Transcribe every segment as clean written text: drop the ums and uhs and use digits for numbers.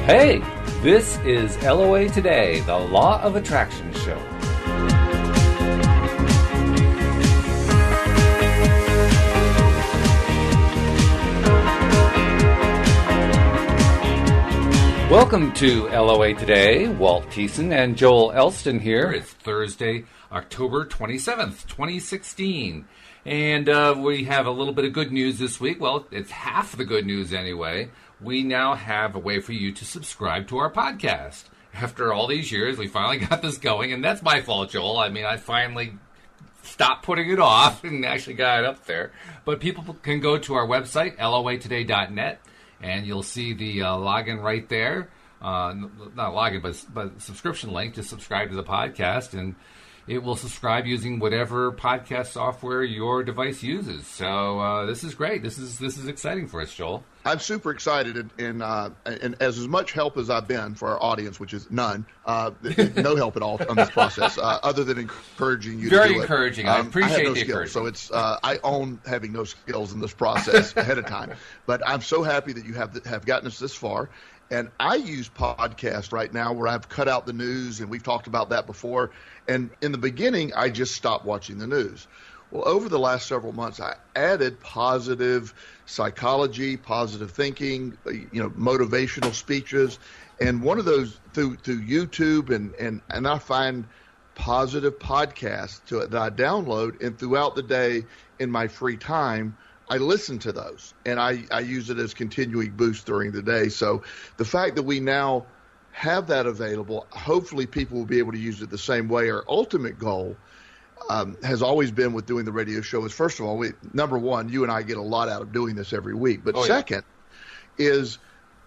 Hey, this is LOA Today, the Law of Attraction show. Welcome to LOA Today. Walt Thiessen and Joel Elston here. It's Thursday, October 27th, 2016. And we have a little bit of good news this week. Well, it's half the good news anyway. We now have a way for you to subscribe to our podcast. After all these years, we finally got this going, and that's my fault, Joel. I mean, I finally stopped putting it off and actually got it up there. But people can go to our website, loatoday.net, and you'll see the login right there. Not login, but subscription link to subscribe to the podcast, and it will subscribe using whatever podcast software your device uses. So this is great. This is exciting for us, Joel. I'm super excited, and as much help as I've been for our audience, which is none, no help at all on this process, other than encouraging you to do it. Very encouraging. I appreciate the encouragement. So it's I own having no skills in this process ahead of time. But I'm so happy that you have gotten us this far. And I use podcasts right now where I've cut out the news, and we've talked about that before. And in the beginning, I just stopped watching the news. Well, over the last several months, I added positive psychology, positive thinking, motivational speeches. And one of those through YouTube, and I find positive podcasts that I download, and throughout the day in my free time, I listen to those, and I use it as continuing boost during the day. So the fact that we now have that available, hopefully people will be able to use it the same way. Our ultimate goal has always been with doing the radio show is, first of all, number one, you and I get a lot out of doing this every week. But second is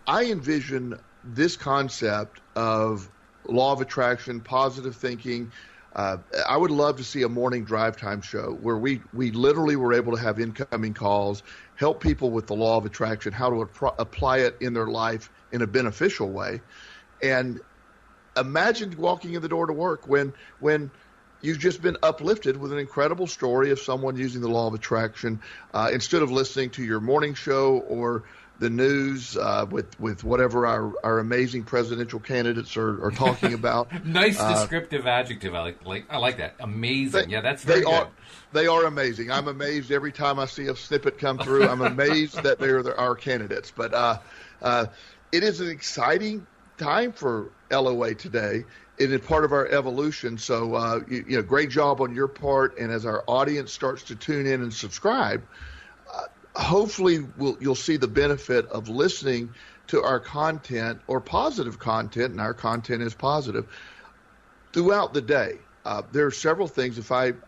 I envision this concept of law of attraction, positive thinking. I would love to see a morning drive time show where we literally were able to have incoming calls, help people with the law of attraction, how to apply it in their life in a beneficial way. And imagine walking in the door to work when you've just been uplifted with an incredible story of someone using the law of attraction, instead of listening to your morning show or the news with whatever our amazing presidential candidates are talking about. Nice descriptive adjective. I like that. Amazing. That's very good. They are amazing. I'm amazed every time I see a snippet come through. I'm amazed that they're our candidates. But it is an exciting time for LOA Today. It is part of our evolution. So great job on your part. And as our audience starts to tune in and subscribe, hopefully you'll see the benefit of listening to our content, or positive content, and our content is positive, throughout the day. There are several things. If I've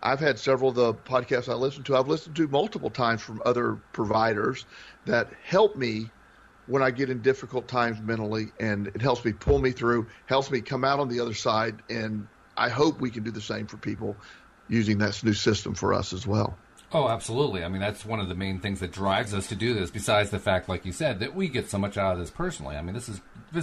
had several of the podcasts I've listened to multiple times from other providers that help me when I get in difficult times mentally, and it helps me pull me through, helps me come out on the other side, and I hope we can do the same for people using that new system for us as well. Oh, absolutely. I mean, that's one of the main things that drives us to do this, besides the fact, like you said, that we get so much out of this personally. I mean, this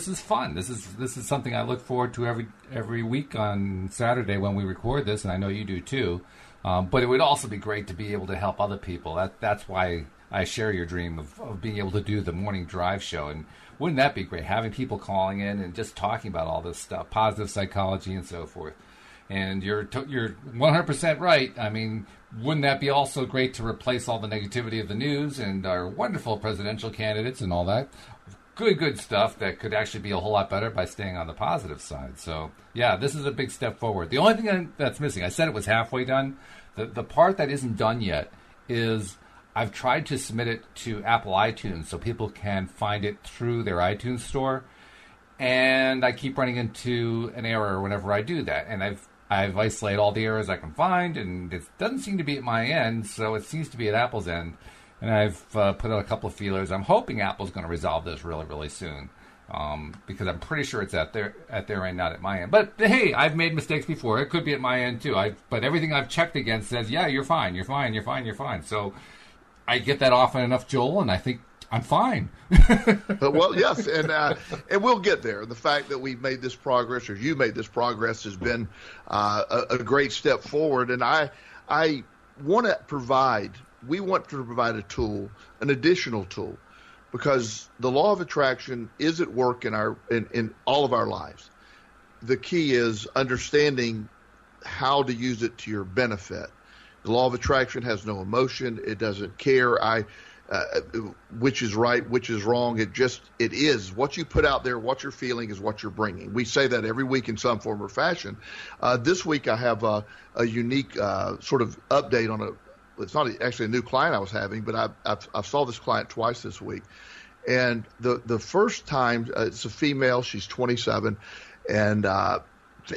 is fun. This is something I look forward to every week on Saturday when we record this, and I know you do too. But it would also be great to be able to help other people. That's why I share your dream of being able to do the morning drive show. And wouldn't that be great, having people calling in and just talking about all this stuff, positive psychology and so forth. And you're 100% right. I mean, wouldn't that be also great to replace all the negativity of the news and our wonderful presidential candidates and all that? Good stuff that could actually be a whole lot better by staying on the positive side. So, yeah, this is a big step forward. The only thing that's missing, I said it was halfway done. The part that isn't done yet is I've tried to submit it to Apple iTunes so people can find it through their iTunes store. And I keep running into an error whenever I do that. And I've isolated all the errors I can find, and it doesn't seem to be at my end, so it seems to be at Apple's end. And I've put out a couple of feelers. I'm hoping Apple's going to resolve this really, really soon, because I'm pretty sure it's at their end, not at my end. But hey, I've made mistakes before. It could be at my end too. But everything I've checked against says, yeah, you're fine. So I get that often enough, Joel, and I think I'm fine. Well, yes, and we'll get there. The fact that we've made this progress, or you made this progress, has been a great step forward. And I want to provide a tool, an additional tool, because the law of attraction is at work in all of our lives. The key is understanding how to use it to your benefit. The law of attraction has no emotion. It doesn't care which is right, which is wrong. It is. What you put out there, what you're feeling is what you're bringing. We say that every week in some form or fashion. This week I have a unique sort of update on it's not actually a new client I was having, but I saw this client twice this week. And the first time, it's a female, she's 27, and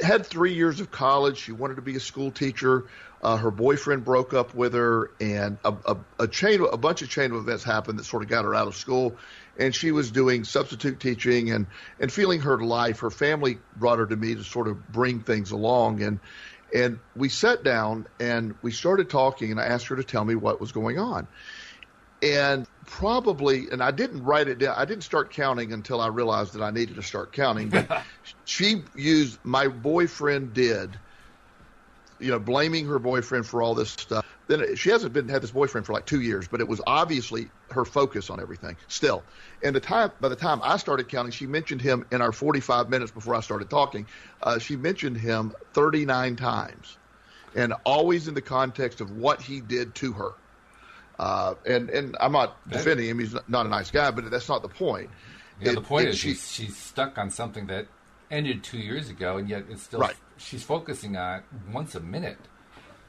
had 3 years of college. She wanted to be a school teacher. Her boyfriend broke up with her, and a bunch of chain of events happened that sort of got her out of school. And she was doing substitute teaching and feeling her life. Her family brought her to me to sort of bring things along. And we sat down and we started talking, and I asked her to tell me what was going on. And and I didn't write it down. I didn't start counting until I realized that I needed to start counting. But she used my boyfriend did, blaming her boyfriend for all this stuff. Then she hasn't had this boyfriend for like 2 years, but it was obviously her focus on everything still. And by the time I started counting, she mentioned him in our 45 minutes before I started talking. She mentioned him 39 times, and always in the context of what he did to her. And I'm not defending him. He's not a nice guy, but that's not the point. Yeah, the point is she's stuck on something that ended 2 years ago, and yet it's still she's focusing on once a minute.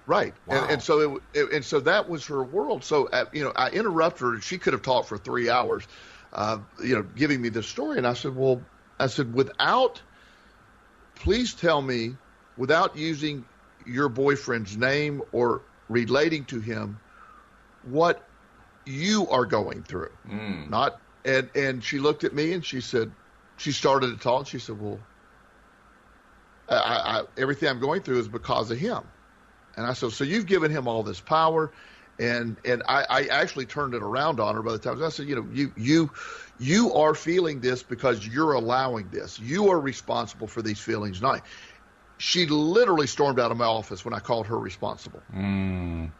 Right. Wow. And so that was her world. So, I interrupted her. She could have talked for 3 hours, giving me this story. And I said, please tell me, without using your boyfriend's name or relating to him, what you are going through. And she looked at me and she said, she started to talk. She said, well, everything I'm going through is because of him. And I said, so you've given him all this power. And I actually turned it around on her by the time. I said, you are feeling this because you're allowing this. You are responsible for these feelings. She literally stormed out of my office when I called her responsible. And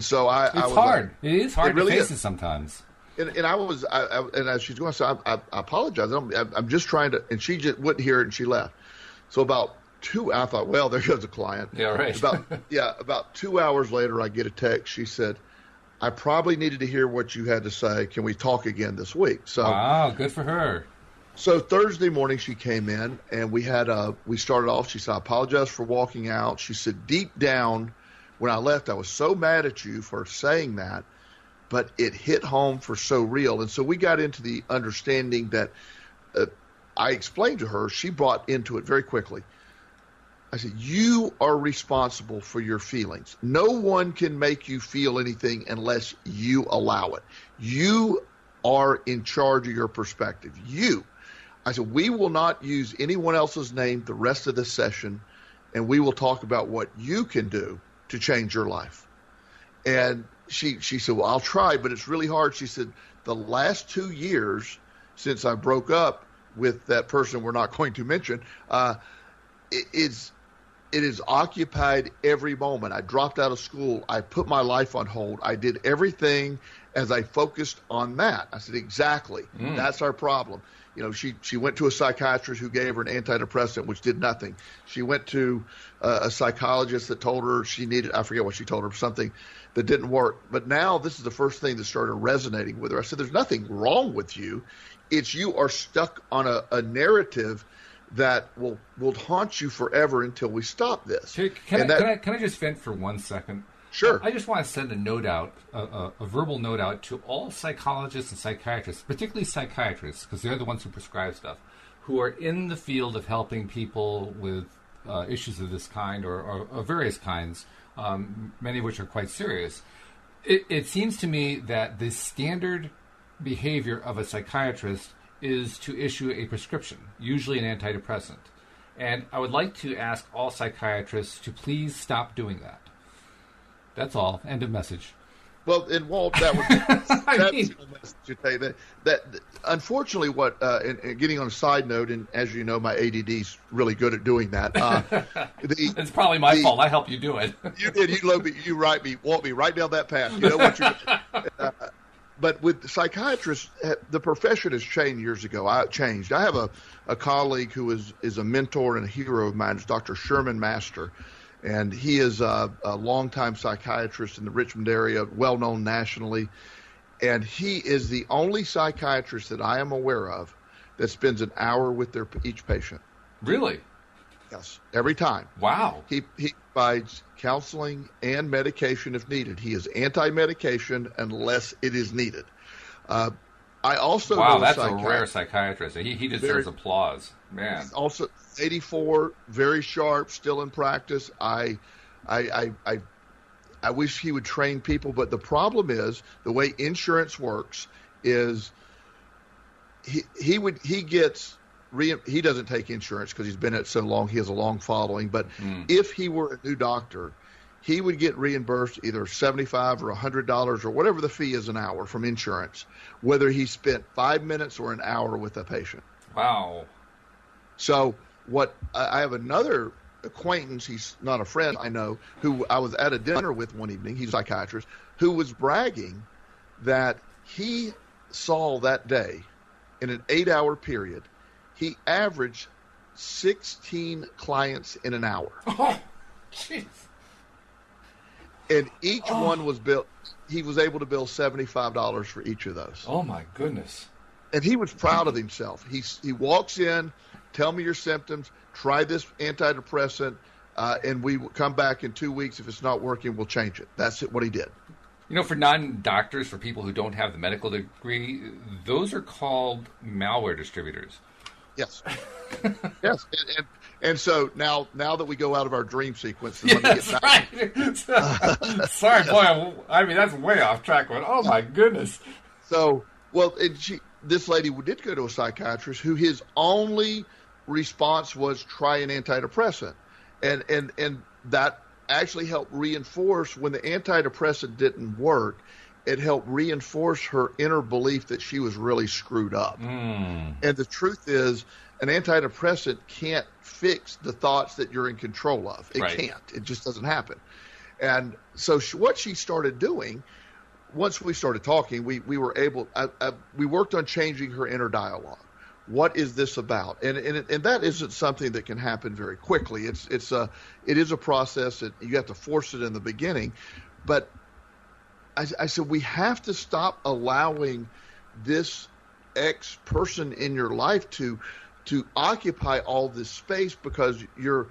so it's hard. It is hard to face it sometimes. And as she's going, I apologize. I'm just trying to, and she just wouldn't hear it, and she left. So I thought, well, there goes a client. Yeah, right. About 2 hours later, I get a text. She said, I probably needed to hear what you had to say. Can we talk again this week? So, wow, good for her. So Thursday morning she came in, and we started off. She said, I apologize for walking out. She said, deep down, when I left, I was so mad at you for saying that, but it hit home for so real. And so we got into the understanding that I explained to her. She bought into it very quickly. I said, you are responsible for your feelings. No one can make you feel anything unless you allow it. You are in charge of your perspective. I said, we will not use anyone else's name the rest of this session, and we will talk about what you can do to change your life. And she said, well, I'll try, but it's really hard. She said, the last 2 years since I broke up with that person we're not going to mention, it has occupied every moment. I dropped out of school. I put my life on hold. I did everything as I focused on that. I said, exactly. That's our problem. She went to a psychiatrist who gave her an antidepressant, which did nothing. She went to a psychologist that told her she needed, I forget what she told her, something that didn't work. But now this is the first thing that started resonating with her. I said, there's nothing wrong with you. It's you are stuck on a narrative that will haunt you forever until we stop this. Can I just vent for 1 second? Sure. I just want to send a note out, a verbal note out to all psychologists and psychiatrists, particularly psychiatrists, because they're the ones who prescribe stuff, who are in the field of helping people with issues of this kind or of various kinds, many of which are quite serious. It seems to me that the standard behavior of a psychiatrist is to issue a prescription, usually an antidepressant. And I would like to ask all psychiatrists to please stop doing that. That's all. End of message. Well, and Walt, that was the message to tell you that unfortunately, and getting on a side note, and as you know, my ADD's really good at doing that. It's probably my fault. I helped you do it. You did. You walked me right down that path. You know what you're. but with psychiatrists, the profession has changed years ago. I have a colleague who is a mentor and a hero of mine. It's Dr. Sherman Master, and he is a longtime psychiatrist in the Richmond area, well known nationally. And he is the only psychiatrist that I am aware of that spends an hour with each patient. Really? Yes, every time. Wow. He provides counseling and medication if needed. He is anti-medication unless it is needed. I also know that's a rare psychiatrist. He deserves applause, man. Also, 84, very sharp, still in practice. I wish he would train people, but the problem is the way insurance works is he doesn't take insurance because he's been at it so long. He has a long following. But if he were a new doctor, he would get reimbursed either $75 or $100 or whatever the fee is an hour from insurance, whether he spent 5 minutes or an hour with a patient. Wow. So I have another acquaintance, he's not a friend I know, who I was at a dinner with one evening, he's a psychiatrist, who was bragging that he saw that day in an 8-hour period, he averaged 16 clients in an hour. Oh, jeez. And each one was billed, he was able to bill $75 for each of those. Oh, my goodness. And he was proud of himself. He walks in, tell me your symptoms, try this antidepressant, and we will come back in 2 weeks. If it's not working, we'll change it. That's what he did. You know, for non-doctors, for people who don't have the medical degree, those are called malware distributors. Yes. Yes. And so now that we go out of our dream sequence, let me get back. Right. Sorry, boy. I mean, that's way off track. Oh, my goodness. So, well, this lady did go to a psychiatrist who his only response was try an antidepressant. And that actually helped reinforce when the antidepressant didn't work, it helped reinforce her inner belief that she was really screwed up. And the truth is, an antidepressant can't fix the thoughts that you're in control of. It can't. It just doesn't happen. And so what she started doing, once we started talking, we were able, we worked on changing her inner dialogue. What is this about? And that isn't something that can happen very quickly. It is a process that you have to force it in the beginning. But I said, we have to stop allowing this X person in your life to occupy all this space, because you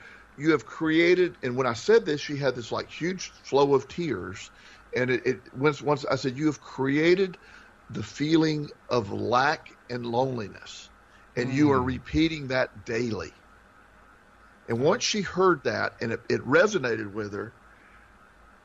have created, and when I said this, she had this like huge flow of tears. And once I said, you have created the feeling of lack and loneliness, and you are repeating that daily. And once she heard that, and it resonated with her,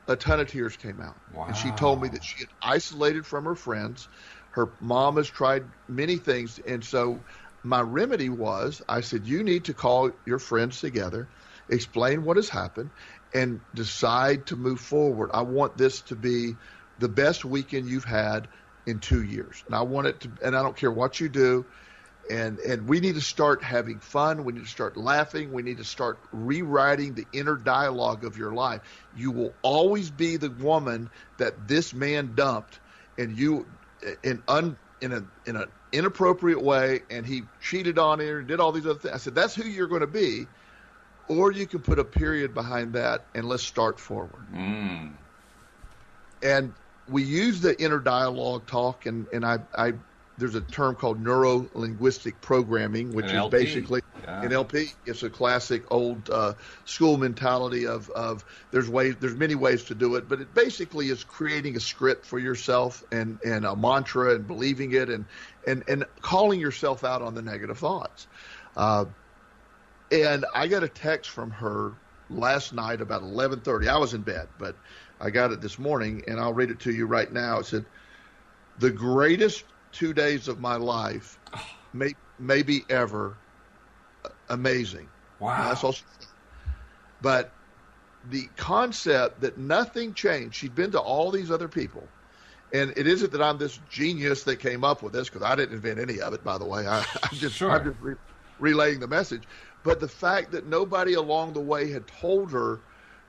a ton of tears came out. Wow. And she told me that she had isolated from her friends. Her mom has tried many things. And so my remedy was, I said, you need to call your friends together, explain what has happened, and decide to move forward. I want this to be the best weekend you've had in 2 years. And I want it to, and I don't care what you do. And we need to start having fun. We need to start laughing. We need to start rewriting the inner dialogue of your life. You will always be the woman that this man dumped, and you in an inappropriate way, and he cheated on her and did all these other things. I said, that's who you're going to be, or you can put a period behind that and let's start forward. And we use the inner dialogue talk, and I there's a term called neuro-linguistic programming, which is basically NLP. It's a classic old school mentality of there's many ways to do it, but it basically is creating a script for yourself and a mantra and believing it and calling yourself out on the negative thoughts. And I got a text from her last night about 11:30. I was in bed, but I got it this morning, and I'll read it to you right now. It said, "The greatest 2 days of my life, maybe ever, amazing." Wow. That's all she said. But the concept that nothing changed, she'd been to all these other people. And it isn't that I'm this genius that came up with this, because I didn't invent any of it, by the way. I'm just relaying the message. But the fact that nobody along the way had told her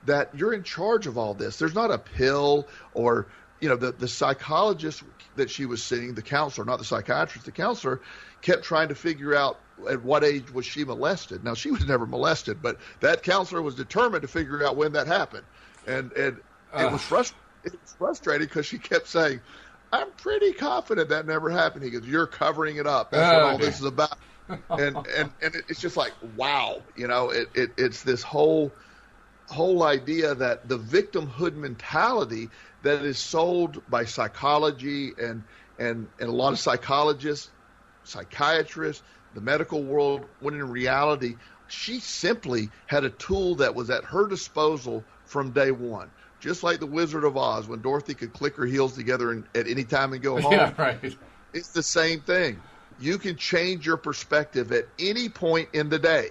that you're in charge of all this. There's not a pill or the psychologist that she was seeing, the counselor, not the psychiatrist, the counselor, kept trying to figure out at what age was she molested. Now, she was never molested, but that counselor was determined to figure out when that happened. And it was frustrating because she kept saying, I'm pretty confident that never happened. He goes, you're covering it up. That's what all this is about. And it's just like, wow, it's this whole idea that the victimhood mentality that is sold by psychology and a lot of psychologists, psychiatrists, the medical world, when in reality, she simply had a tool that was at her disposal from day one. Just like the Wizard of Oz, when Dorothy could click her heels together at any time and go home. Yeah, right. It's the same thing. You can change your perspective at any point in the day.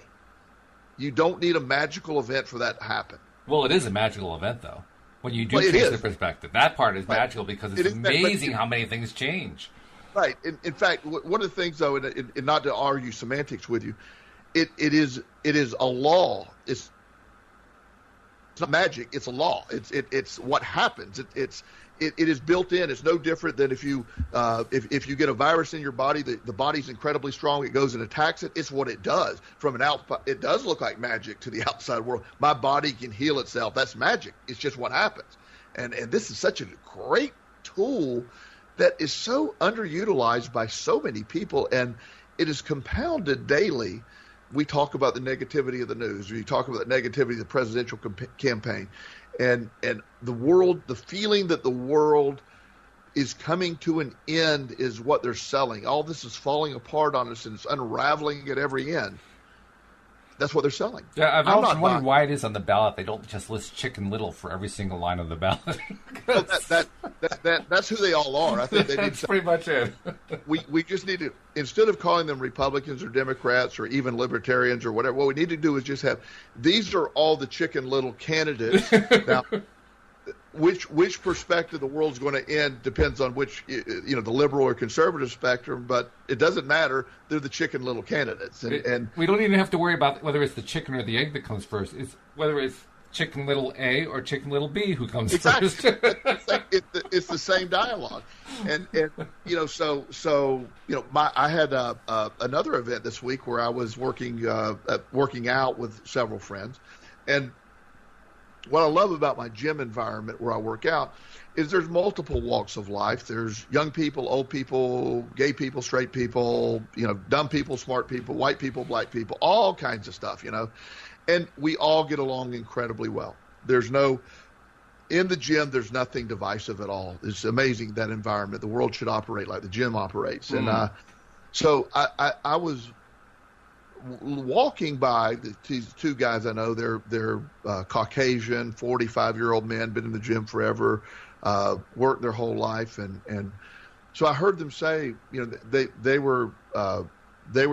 You don't need a magical event for that to happen. Well, it is a magical event, though, when you do change the perspective. That part is magical because it's amazing how many things change. Right. In fact, one of the things, though, and not to argue semantics with you, it is a law. It's not magic. It's a law. It's what happens. It is built in. It's no different than if you get a virus in your body, the body's incredibly strong. It goes and attacks it. It's what it does. From an outside, it does look like magic to the outside world. My body can heal itself. That's magic. It's just what happens. And this is such a great tool that is so underutilized by so many people, and it is compounded daily. We talk about the negativity of the news. We talk about the negativity of the presidential campaign. And the world, the feeling that the world is coming to an end is what they're selling. All this is falling apart on us, and it's unraveling at every end. That's what they're selling. Yeah, I've also wondered why it is on the ballot they don't just list Chicken Little for every single line on the ballot. Well, that's who they all are. I think that's pretty much it. we just need to, instead of calling them Republicans or Democrats or even Libertarians or whatever, what we need to do is just have, these are all the Chicken Little candidates. Now, which perspective the world's going to end depends on which, the liberal or conservative spectrum, but it doesn't matter. They're the Chicken Little candidates. And we don't even have to worry about whether it's the chicken or the egg that comes first. It's whether it's Chicken Little A or Chicken Little B who comes first. It's the same dialogue. And I had another event this week where I was working out with several friends. And what I love about my gym environment where I work out is there's multiple walks of life. There's young people, old people, gay people, straight people, dumb people, smart people, white people, black people, all kinds of stuff, and we all get along incredibly well. In the gym, there's nothing divisive at all. It's amazing, that environment. The world should operate like the gym operates. And so I was walking by these two guys I know. They're Caucasian, 45-year-old men, been in the gym forever, worked their whole life, and so I heard them say, they were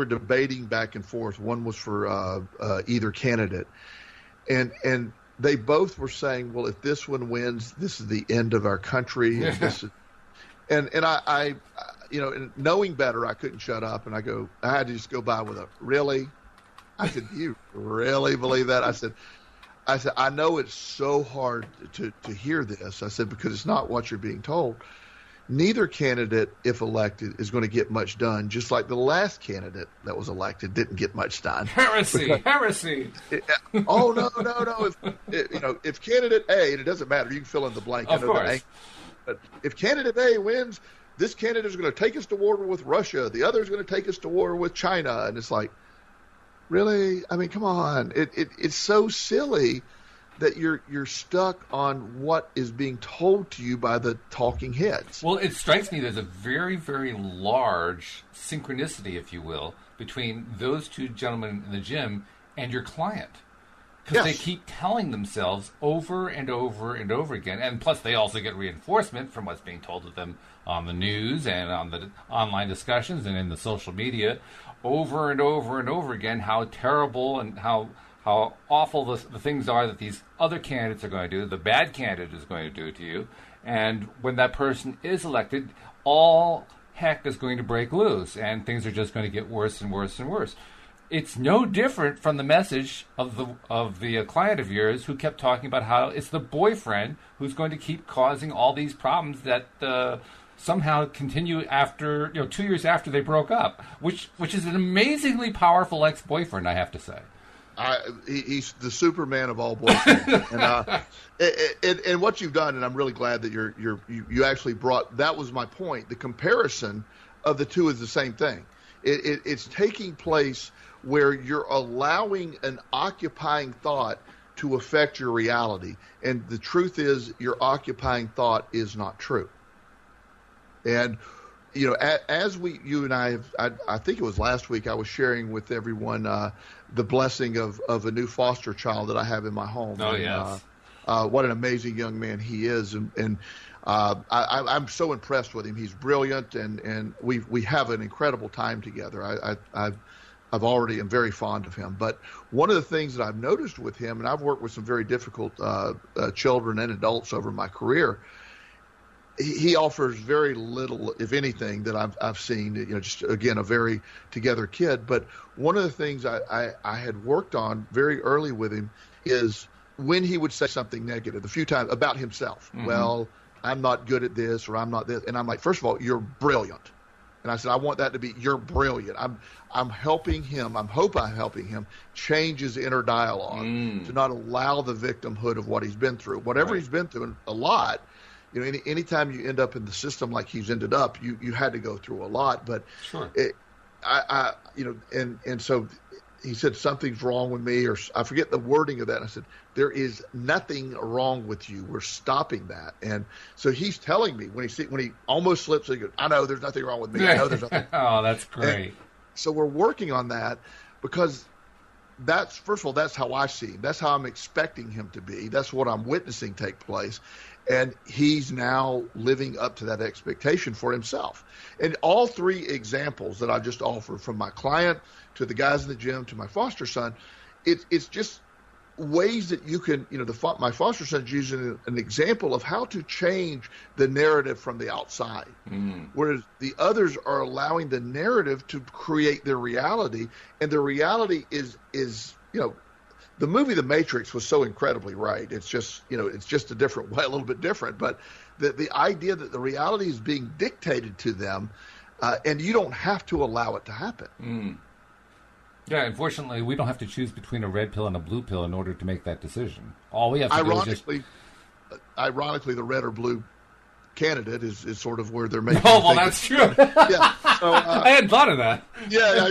debating back and forth. One was for either candidate, and they both were saying, well, if this one wins, this is the end of our country. And I knowing better, I couldn't shut up, and I had to just go by with a, really? I said, you really believe that? I said, I know it's so hard to hear this. I said, because it's not what you're being told. Neither candidate, if elected, is going to get much done, just like the last candidate that was elected didn't get much done. Heresy! No. If candidate A, and it doesn't matter, you can fill in the blank. Of course. But if candidate A wins, this candidate is going to take us to war with Russia. The other is going to take us to war with China. And it's like, really? I mean, come on. It's so silly that you're stuck on what is being told to you by the talking heads. Well, it strikes me there's a very, very large synchronicity, if you will, between those two gentlemen in the gym and your client. Because they keep telling themselves over and over and over again. And plus, they also get reinforcement from what's being told to them on the news and on the online discussions and in the social media over and over and over again, how terrible and how awful the things are that these other candidates are going to do, the bad candidate is going to do to you. And when that person is elected, all heck is going to break loose, and things are just going to get worse and worse and worse. it's no different from the message of the client of yours who kept talking about how it's the boyfriend who's going to keep causing all these problems that somehow continue after 2 years after they broke up, which is an amazingly powerful ex-boyfriend, I have to say. He's the Superman of all boyfriends, and what you've done, and I'm really glad that you actually brought. That was my point. The comparison of the two is the same thing. It's taking place where you're allowing an occupying thought to affect your reality, and the truth is, your occupying thought is not true. And as you and I think it was last week, I was sharing with everyone the blessing of a new foster child that I have in my home. Oh, yes. What an amazing young man he is. And I'm so impressed with him. He's brilliant, and we have an incredible time together. I've already am very fond of him. But one of the things that I've noticed with him, and I've worked with some very difficult children and adults over my career, he offers very little, if anything, that I've seen. Just again, a very together kid. But one of the things I had worked on very early with him is when he would say something negative, a few times about himself. Mm-hmm. Well, I'm not good at this, or I'm not this, and I'm like, first of all, you're brilliant. And I said, I want that to be, you're brilliant. I'm helping him. I'm helping him change his inner dialogue to not allow the victimhood of what he's been through, whatever he's been through, a lot. Anytime you end up in the system like he's ended up, you had to go through a lot. But sure. And so he said, something's wrong with me, or I forget the wording of that. And I said, there is nothing wrong with you. We're stopping that. And so he's telling me when he almost slips, he goes, I know there's nothing wrong with me. I know there's nothing. Oh, that's great. And so we're working on that because first of all, that's how I see him. That's how I'm expecting him to be. That's what I'm witnessing take place. And he's now living up to that expectation for himself. And all three examples that I just offered, from my client to the guys in the gym to my foster son, it's just ways that you can, my foster son's using an example of how to change the narrative from the outside, whereas the others are allowing the narrative to create their reality, and the reality is the movie The Matrix was so incredibly right. It's just, it's just a different way, a little bit different, but the idea that the reality is being dictated to them, and you don't have to allow it to happen. Yeah, unfortunately, we don't have to choose between a red pill and a blue pill in order to make that decision. All we have to do is just... Ironically, the red or blue candidate is sort of where they're making. Oh, well, that's true. Yeah, so, I hadn't thought of that. Yeah,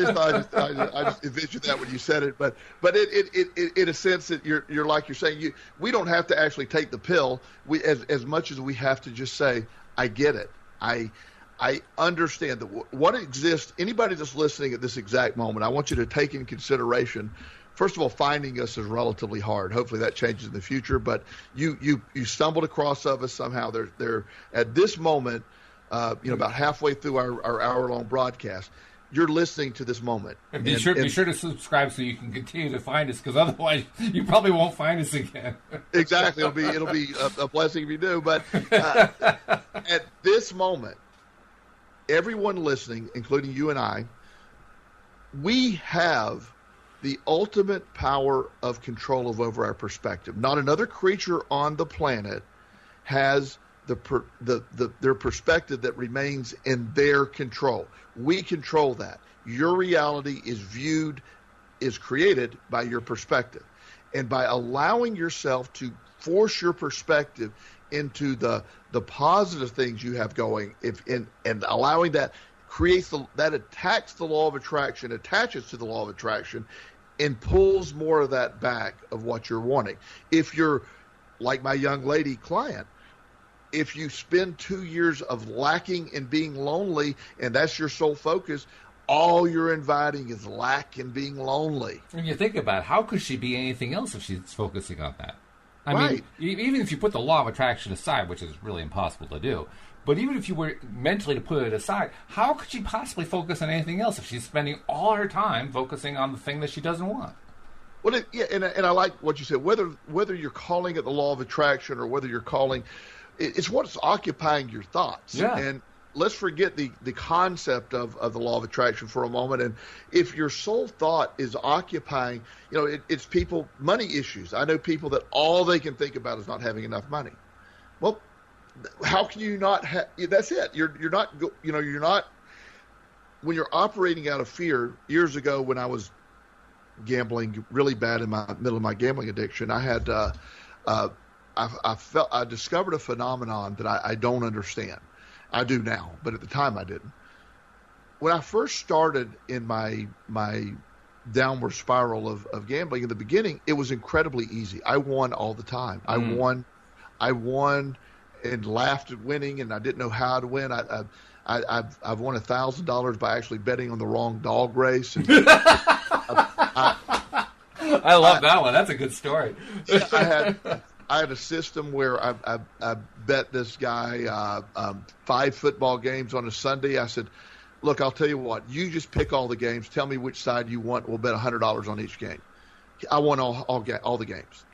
I just envisioned that when you said it, but it in a sense that you're like you're saying, we don't have to actually take the pill. We as much as we have to just say, I get it. I understand that what exists. Anybody that's listening at this exact moment, I want you to take in consideration. First of all, finding us is relatively hard. Hopefully that changes in the future. But you stumbled across us somehow. They're at this moment, about halfway through our hour-long broadcast. You're listening to this moment. And be sure to subscribe so you can continue to find us, because otherwise you probably won't find us again. Exactly. It'll be a blessing if you do. But at this moment, everyone listening, including you and I, we have the ultimate power of control over our perspective. Not another creature on the planet has their perspective that remains in their control. We control that. Your reality is created by your perspective. And by allowing yourself to force your perspective into the positive things you have going, and allowing that that attacks the law of attraction, attaches to the law of attraction, and pulls more of that back of what you're wanting. If you're like my young lady client, if you spend 2 years of lacking and being lonely, and that's your sole focus, all you're inviting is lack and being lonely. When you think about it, how could she be anything else if she's focusing on that? I Right. mean, even if you put the law of attraction aside, which is really impossible to do, but even if you were mentally to put it aside, how could she possibly focus on anything else if she's spending all her time focusing on the thing that she doesn't want? Well, and I like what you said. Whether you're calling it the law of attraction or whether you're calling, it's what's occupying your thoughts. Yeah. let's forget the concept of the law of attraction for a moment. And if your sole thought is occupying, it's people, money issues. I know people that all they can think about is not having enough money. Well, how can you not have, that's it. You're not, you're not, when you're operating out of fear. Years ago when I was gambling really bad in my middle of my gambling addiction, I had, I discovered a phenomenon that I don't understand. I do now, but at the time I didn't. When I first started in my downward spiral of gambling in the beginning, it was incredibly easy. I won all the time. I won and laughed at winning, and I didn't know how to win. I've won $1,000 by actually betting on the wrong dog race. And I love that one. That's a good story. I had a system where I bet this guy 5 football games on a Sunday. I said, look, I'll tell you what, you just pick all the games. Tell me which side you want. We'll bet $100 on each game. I won all the games.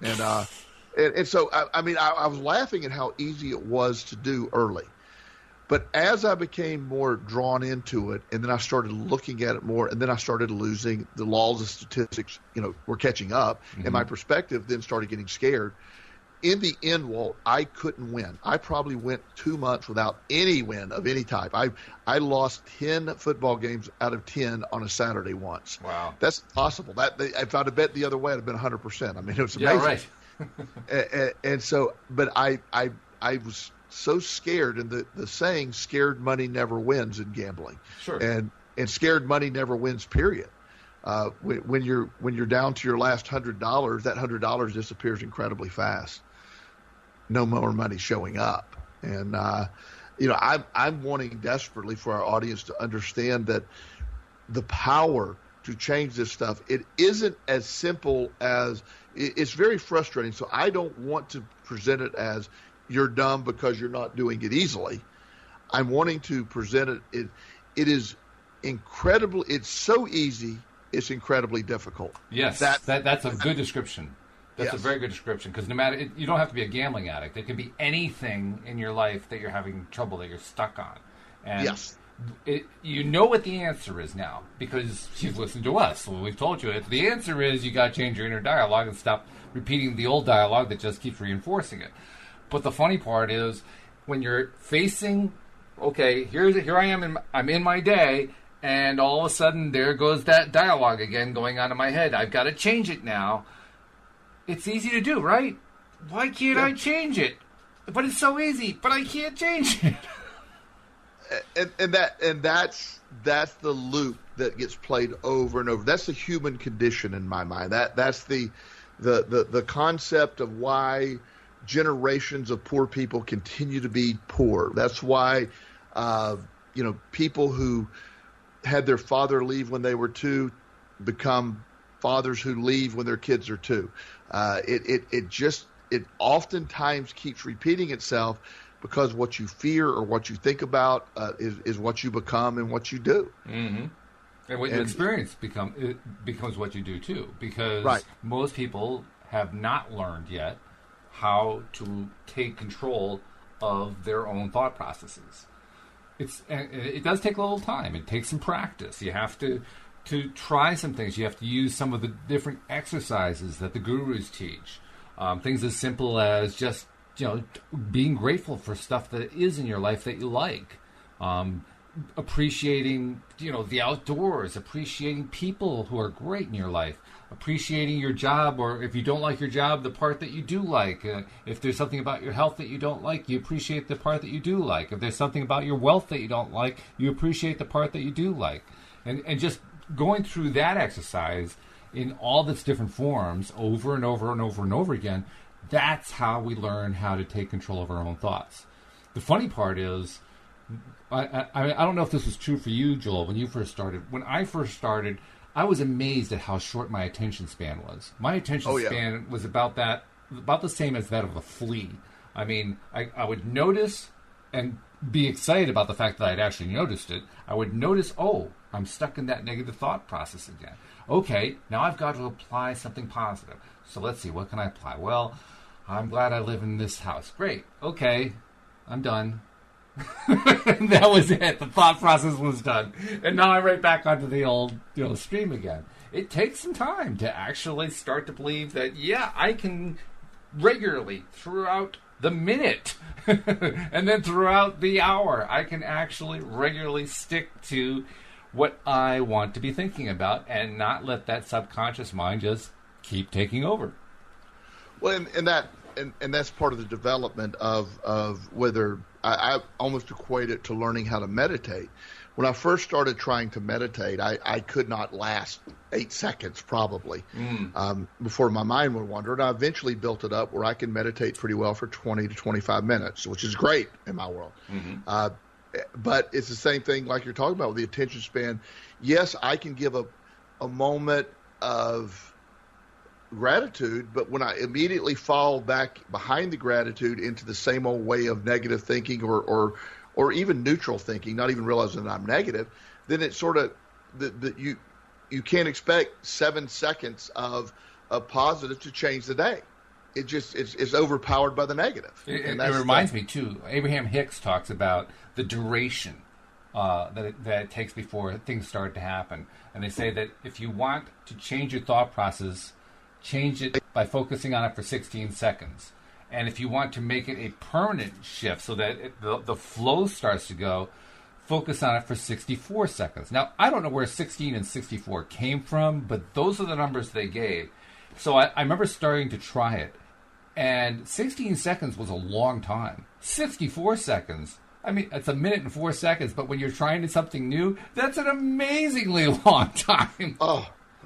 And so, I was laughing at how easy it was to do early. But as I became more drawn into it, and then I started looking at it more, and then I started losing, the laws of statistics, were catching up, and my perspective then started getting scared. In the end, Walt, I couldn't win. I probably went 2 months without any win of any type. I lost 10 football games out of 10 on a Saturday once. Wow. That's possible. If I'd have bet the other way, I'd have been 100%. I mean, it was amazing. Yeah, right. and so, but I was so scared, and the saying, scared money never wins in gambling. Sure. And scared money never wins, period. When you're down to your last $100, that $100 disappears incredibly fast. No more money showing up. And, I'm wanting desperately for our audience to understand that the power to change this stuff, it isn't as simple as, it's very frustrating. So I don't want to present it as you're dumb because you're not doing it easily. I'm wanting to present it is incredible. It's so easy. It's incredibly difficult. Yes, that's a good description. That's yes. a very good description, because no matter, you don't have to be a gambling addict. It can be anything in your life that you're having trouble, that you're stuck on. And yes. You know what the answer is now, because you've listened to us. So we've told you it. The answer is you got to change your inner dialogue and stop repeating the old dialogue that just keeps reinforcing it. But the funny part is when you're facing, okay, here I am, I'm in my day, and all of a sudden there goes that dialogue again going on in my head. I've got to change it now. It's easy to do, right? Why can't I change it? But it's so easy, but I can't change it. And that's the loop that gets played over and over. That's the human condition in my mind. That's the concept of why generations of poor people continue to be poor. That's why people who had their father leave when they were 2 become fathers who leave when their kids are 2. It oftentimes keeps repeating itself, because what you fear or what you think about is what you become and what you do. Mm-hmm. And what you experience becomes what you do too, because most people have not learned yet how to take control of their own thought processes. It does take a little time. It takes some practice. You have to try some things. You have to use some of the different exercises that the gurus teach. Things as simple as just being grateful for stuff that is in your life that you like. Appreciating the outdoors, appreciating people who are great in your life, appreciating your job, or if you don't like your job, the part that you do like. If there's something about your health that you don't like, you appreciate the part that you do like. If there's something about your wealth that you don't like, you appreciate the part that you do like. And just going through that exercise in all its different forms over and over and over and over again, that's how we learn how to take control of our own thoughts. The funny part is, I don't know if this was true for you, Joel, when you first started. When I first started, I was amazed at how short my attention span was. My attention span was about the same as that of a flea. I mean, I would notice and be excited about the fact that I'd actually noticed it. I would notice, I'm stuck in that negative thought process again. Okay, now I've got to apply something positive. So let's see, what can I apply? Well, I'm glad I live in this house. Great. Okay, I'm done. And that was it. The thought process was done. And now I'm right back onto the old, stream again. It takes some time to actually start to believe that, yeah, I can regularly throughout the minute and then throughout the hour, I can actually regularly stick to what I want to be thinking about and not let that subconscious mind just keep taking over. Well, and that's part of the development of whether I almost equate it to learning how to meditate. When I first started trying to meditate, I could not last 8 seconds probably before my mind would wander. And I eventually built it up where I can meditate pretty well for 20 to 25 minutes, which is great in my world. Mm-hmm. But it's the same thing like you're talking about with the attention span. Yes, I can give a moment of gratitude, but when I immediately fall back behind the gratitude into the same old way of negative thinking or even neutral thinking, not even realizing that I'm negative, then it's sort of you can't expect 7 seconds of a positive to change the day. It just it's overpowered by the negative. It reminds me too. Abraham Hicks talks about the duration that it takes before things start to happen, and they say that if you want to change your thought process, change it by focusing on it for 16 seconds. And if you want to make it a permanent shift so that the flow starts to go, focus on it for 64 seconds. Now, I don't know where 16 and 64 came from, but those are the numbers they gave. So I remember starting to try it. And 16 seconds was a long time. 64 seconds, I mean, it's a minute and 4 seconds, but when you're trying something new, that's an amazingly long time.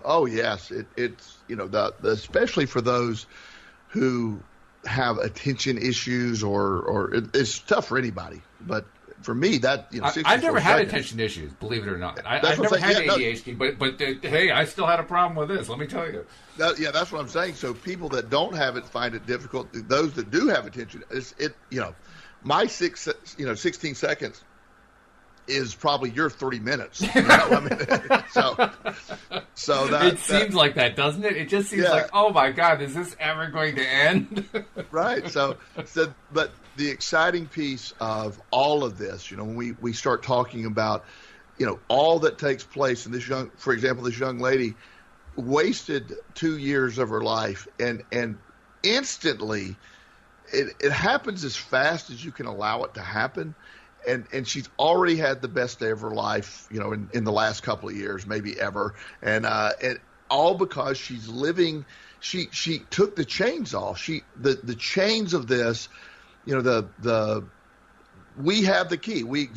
Oh yes, it's especially for those who have attention issues or it's tough for anybody. But for me, I've never had attention issues, believe it or not. I've never had ADHD, but hey, I still had a problem with this. Let me tell you. That's what I'm saying. So people that don't have it find it difficult. Those that do have attention, my 16 seconds is probably your 30 minutes. So that it seems like that, doesn't it? It just seems like, oh my God, is this ever going to end? Right. So, but the exciting piece of all of this, when we start talking about, all that takes place in this for example, this young lady wasted 2 years of her life and instantly it happens as fast as you can allow it to happen. And she's already had the best day of her life, in the last couple of years, maybe ever. And all because she's living, she took the chains off. The chains of this, we have the key. We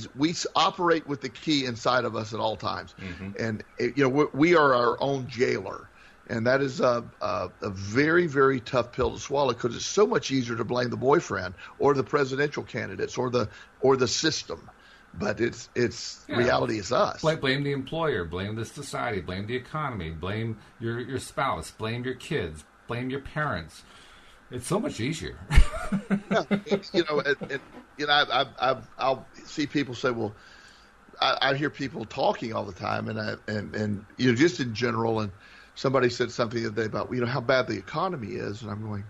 operate with the key inside of us at all times. Mm-hmm. And, we are our own jailer. And that is a very, very tough pill to swallow because it's so much easier to blame the boyfriend or the presidential candidates or the system. But reality is us. Blame the employer, blame the society, blame the economy, blame your spouse, blame your kids, blame your parents. It's so much easier. I'll see people say, well, I hear people talking all the time, and just in general, and somebody said something the other day about how bad the economy is, and I'm going,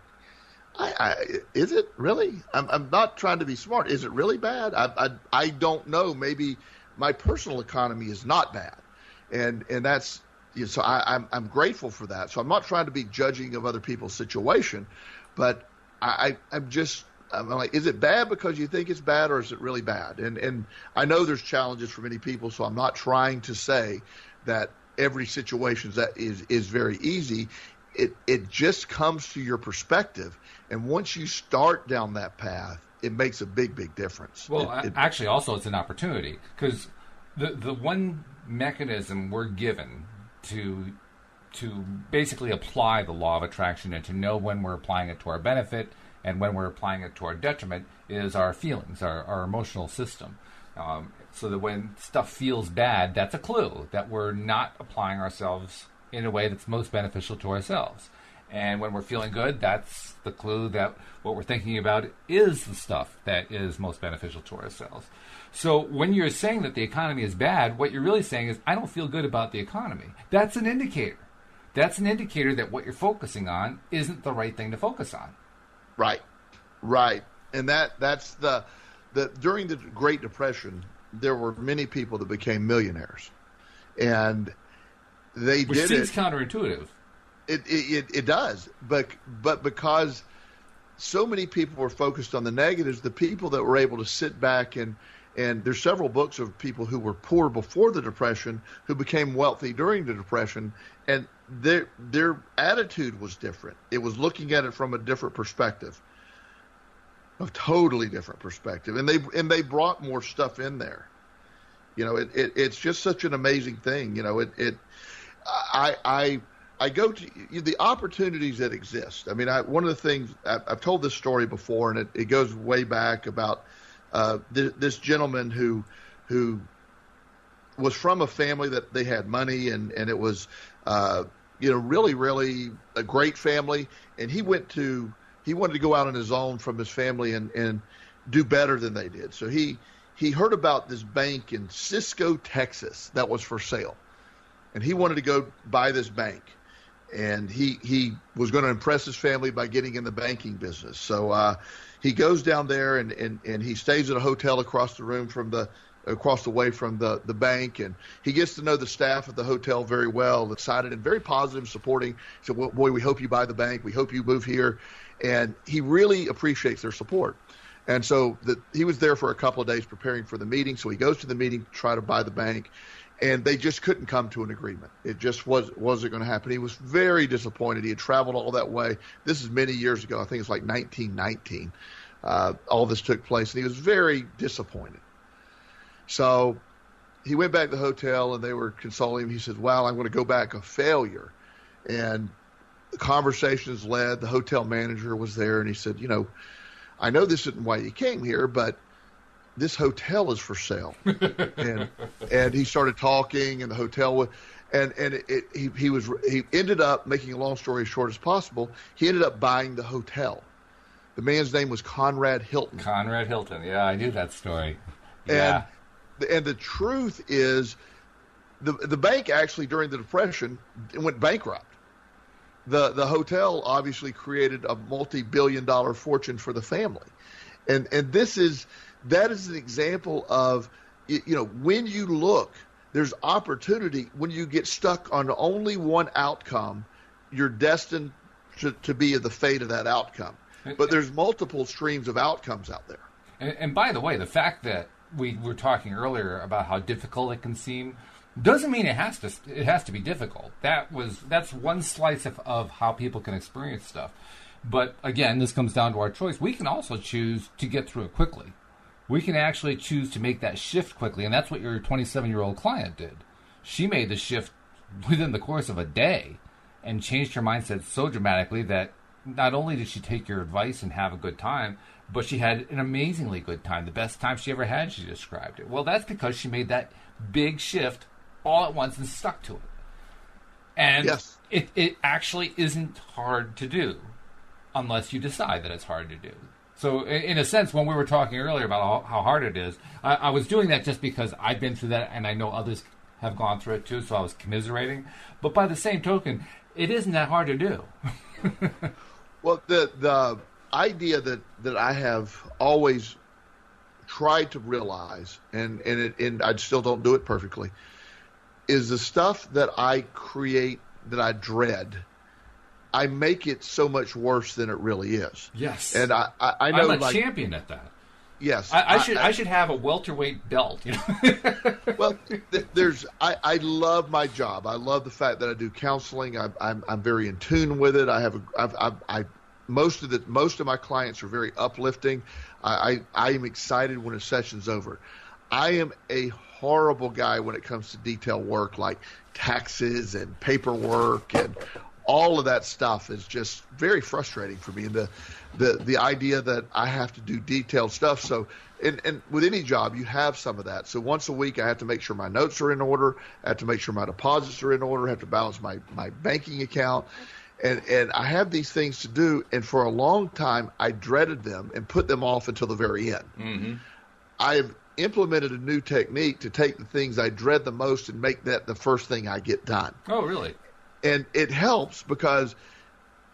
is it really? I'm not trying to be smart. Is it really bad? I don't know. Maybe my personal economy is not bad, and that's so I'm grateful for that. So I'm not trying to be judging of other people's situation, but I'm like, is it bad because you think it's bad, or is it really bad? And I know there's challenges for many people, so I'm not trying to say that every situation that is very easy. It just comes to your perspective, and once you start down that path, it makes a big difference. Well, actually, also it's an opportunity because the one mechanism we're given to basically apply the law of attraction and to know when we're applying it to our benefit and when we're applying it to our detriment is our feelings, our emotional system. So that when stuff feels bad, that's a clue that we're not applying ourselves in a way that's most beneficial to ourselves. And when we're feeling good, that's the clue that what we're thinking about is the stuff that is most beneficial to ourselves. So when you're saying that the economy is bad, what you're really saying is, I don't feel good about the economy. That's an indicator. That's an indicator that what you're focusing on isn't the right thing to focus on. Right. And that's that during the Great Depression, there were many people that became millionaires, and they Which did seems it. counterintuitive. It does, but because so many people were focused on the negatives, the people that were able to sit back and there's several books of people who were poor before the Depression who became wealthy during the Depression, and their attitude was different. It was looking at it from a different perspective, a totally different perspective, and they brought more stuff in there. You know, it's just such an amazing thing. You know, I go to the opportunities that exist. I mean, one of the things I've told this story before, and it goes way back about this gentleman who was from a family that they had money, and it was really, really a great family, and he wanted to go out on his own from his family and do better than they did. So he heard about this bank in Cisco, Texas that was for sale, and he wanted to go buy this bank. And he was going to impress his family by getting in the banking business. So he goes down there and he stays at a hotel across the way from the bank, and he gets to know the staff at the hotel very well, excited and very positive, supporting. He said, well, boy, we hope you buy the bank. We hope you move here. And he really appreciates their support. And so he was there for a couple of days preparing for the meeting. So he goes to the meeting to try to buy the bank. And they just couldn't come to an agreement. It just wasn't going to happen. He was very disappointed. He had traveled all that way. This is many years ago. I think it's like 1919. All this took place, and he was very disappointed. So he went back to the hotel, and they were consoling him. He said, well, I'm going to go back a failure. And the conversations led. The hotel manager was there, and he said, I know this isn't why you came here, but this hotel is for sale. and he started talking, and the hotel he ended up, making a long story as short as possible, he ended up buying the hotel. The man's name was Conrad Hilton. Conrad Hilton. Yeah, I knew that story. Yeah. And the truth is the bank actually during the Depression went bankrupt. The hotel obviously created a multi-billion-dollar fortune for the family. And that is an example of, when you look, there's opportunity. When you get stuck on only one outcome, you're destined to be the fate of that outcome. But there's multiple streams of outcomes out there. And by the way, the fact that we were talking earlier about how difficult it can seem doesn't mean it has to be difficult. That's one slice of how people can experience stuff. But again, this comes down to our choice. We can also choose to get through it quickly. We can actually choose to make that shift quickly, and that's what your 27-year-old client did. She made the shift within the course of a day and changed her mindset so dramatically that not only did she take your advice and have a good time, but she had an amazingly good time, the best time she ever had, she described it. Well, that's because she made that big shift all at once and stuck to it. And yes. It actually isn't hard to do unless you decide that it's hard to do. So in a sense, when we were talking earlier about how hard it is, I was doing that just because I've been through that and I know others have gone through it too, so I was commiserating. But by the same token, it isn't that hard to do. Well, the idea that I have always tried to realize, and I still don't do it perfectly, is the stuff that I create that I dread, I make it so much worse than it really is. Yes. And I know I'm a champion at that. Yes. I should have a welterweight belt. Well, I love my job. I love the fact that I do counseling. I'm very in tune with it. Most of my clients are very uplifting. I am excited when a session's over. I am a horrible guy when it comes to detail work like taxes and paperwork, and all of that stuff is just very frustrating for me. And the idea that I have to do detailed stuff. So, and with any job, you have some of that. So once a week, I have to make sure my notes are in order. I have to make sure my deposits are in order. I have to balance my banking account. And I have these things to do. And for a long time, I dreaded them and put them off until the very end. Mm-hmm. I've implemented a new technique to take the things I dread the most and make that the first thing I get done. Oh, really? And it helps because,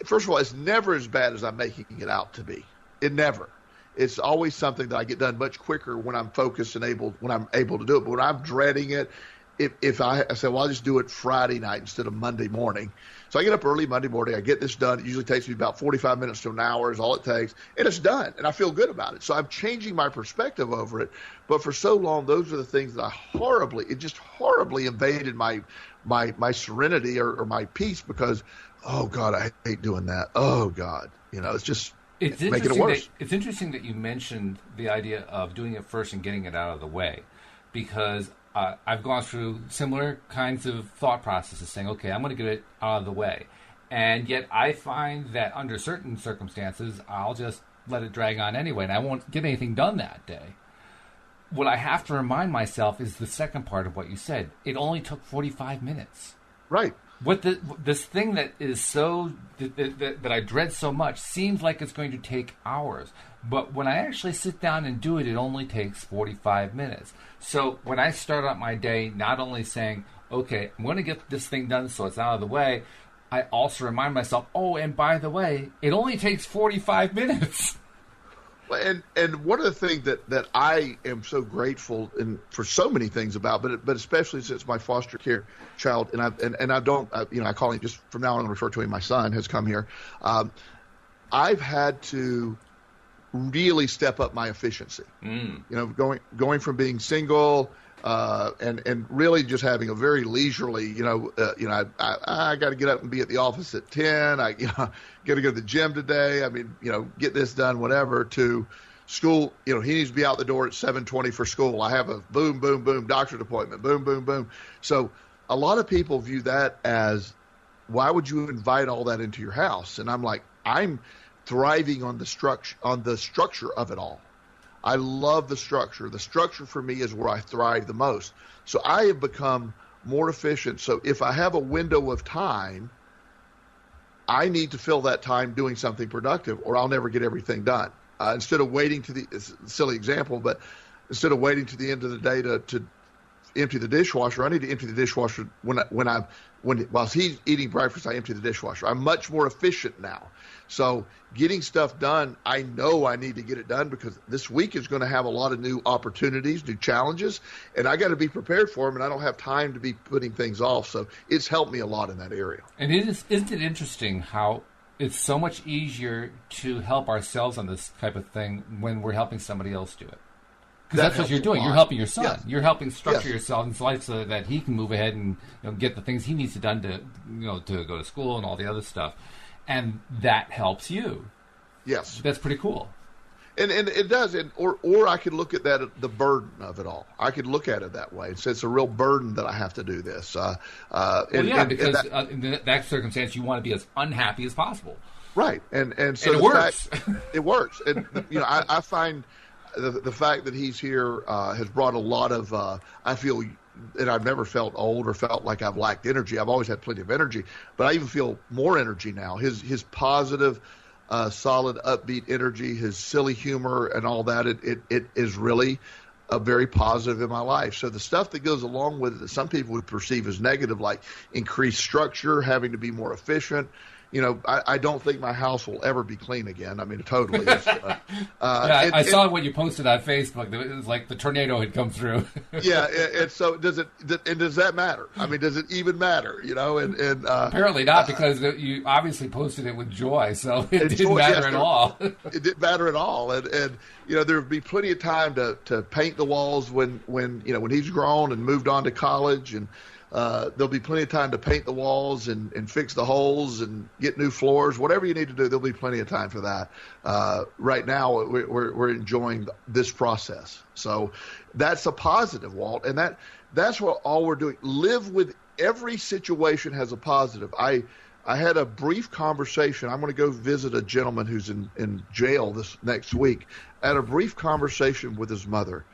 first of all, it's never as bad as I'm making it out to be. It never. it's always something that I get done much quicker when I'm focused and when I'm able to do it. But when I'm dreading it, if I say, well, I'll just do it Friday night instead of Monday morning. So I get up early Monday morning. I get this done. It usually takes me about 45 minutes to an hour is all it takes. And it's done. And I feel good about it. So I'm changing my perspective over it. But for so long, those are the things that it just horribly invaded my serenity or my peace because, oh, God, I hate doing that. Oh, God. It's just making it worse. It's interesting that you mentioned the idea of doing it first and getting it out of the way because I've gone through similar kinds of thought processes saying, okay, I'm going to get it out of the way. And yet I find that under certain circumstances, I'll just let it drag on anyway, and I won't get anything done that day. What I have to remind myself is the second part of what you said. It only took 45 minutes. Right. This thing that is that I dread so much seems like it's going to take hours. But when I actually sit down and do it, it only takes 45 minutes. So when I start out my day, not only saying, okay, I'm going to get this thing done so it's out of the way, I also remind myself, oh, and by the way, it only takes 45 minutes. And one of the things that I am so grateful for so many things about, but especially since my foster care child and I call him just from now on, I refer to him, my son has come here. I've had to really step up my efficiency. Going from being single and really just having a very leisurely. I got to get up and be at the office at 10. I got to go to the gym today. I mean, get this done, whatever. To school, he needs to be out the door at 7:20 for school. I have a boom, boom, boom doctor's appointment. Boom, boom, boom. So a lot of people view that as, why would you invite all that into your house? And I'm like, I'm thriving on the structure of it all. I love the structure. The structure for me is where I thrive the most. So I have become more efficient. So if I have a window of time, I need to fill that time doing something productive or I'll never get everything done. Instead of waiting it's a silly example, but instead of waiting to the end of the day to empty the dishwasher, I need to empty the dishwasher while he's eating breakfast, I empty the dishwasher. I'm much more efficient now. So getting stuff done, I know I need to get it done because this week is going to have a lot of new opportunities, new challenges, and I got to be prepared for them, and I don't have time to be putting things off. So it's helped me a lot in that area. And isn't it interesting how it's so much easier to help ourselves on this type of thing when we're helping somebody else do it? Because that's what you're doing. You're helping your son. Yes. You're helping structure yourself in his life so that he can move ahead and get the things he needs to done to go to school and all the other stuff. And that helps you. Yes. That's pretty cool. And it does. Or I could look at that, the burden of it all. I could look at it that way. It's a real burden that I have to do this. Because in that circumstance, you want to be as unhappy as possible. Right. And so it works. It works. And, I find the fact that he's here has brought a lot of, I feel, and I've never felt old or felt like I've lacked energy. I've always had plenty of energy, but I even feel more energy now. His positive, solid, upbeat energy, his silly humor and all that, it is really very positive in my life. So the stuff that goes along with it that some people would perceive as negative, like increased structure, having to be more efficient, I don't think my house will ever be clean again. I mean, totally. I saw what you posted on Facebook. It was like the tornado had come through. Yeah, and so does that matter? I mean, does it even matter? And apparently not, because you obviously posted it with joy, so it didn't matter at all. It didn't matter at all, and there would be plenty of time to paint the walls when he's grown and moved on to college and. There'll be plenty of time to paint the walls and fix the holes and get new floors. Whatever you need to do, there'll be plenty of time for that. Right now, we're enjoying this process. So that's a positive, Walt, and that's what all we're doing. Live with every situation has a positive. I had a brief conversation. I'm going to go visit a gentleman who's in jail this next week. I had a brief conversation with his mother,